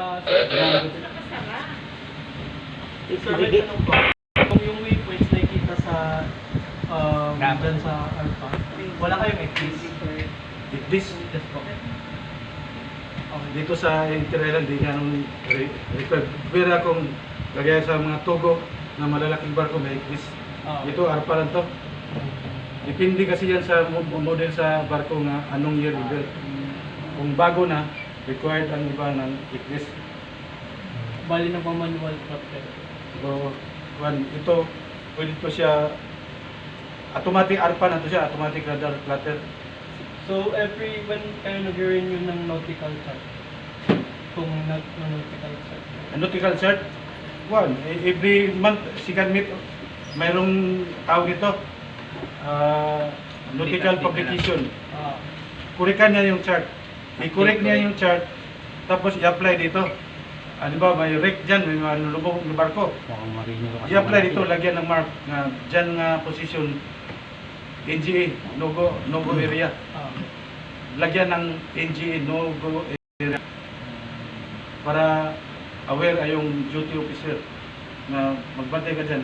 Sir, may tanong po. Kung yung waypoints nakikita sa dyan sa Alpha, wala kayong exist? This, Yes po. dito sa Interrailan, di ganun required. Pero kung lagay sa mga tugo na malalaking barko, may this. Ito, arpa lang to. Depende kasi yan sa model sa barko nga anong year built. Kung bago na, required ang iba ng thickness. Bali na pa manual propeller. So, ito, pwede to siya, automatic arpa na to siya, automatic radar platter. So when kayo nag-renew ng nautical chart? Kung nautical chart. Nautical cert, every month, second meet, mayroong tawag ito, nautical publication. Kurikan niya yung chart. I-correct niya yung chart, tapos i-apply dito. Ano ba, may wreck dyan, may lubog ng barko. I-apply dito, lagyan ng mark na dyan nga position, NGA, no-go area. Lagyan ng NGA, no-go area. Para aware ay yung duty officer na magbantay ka dyan.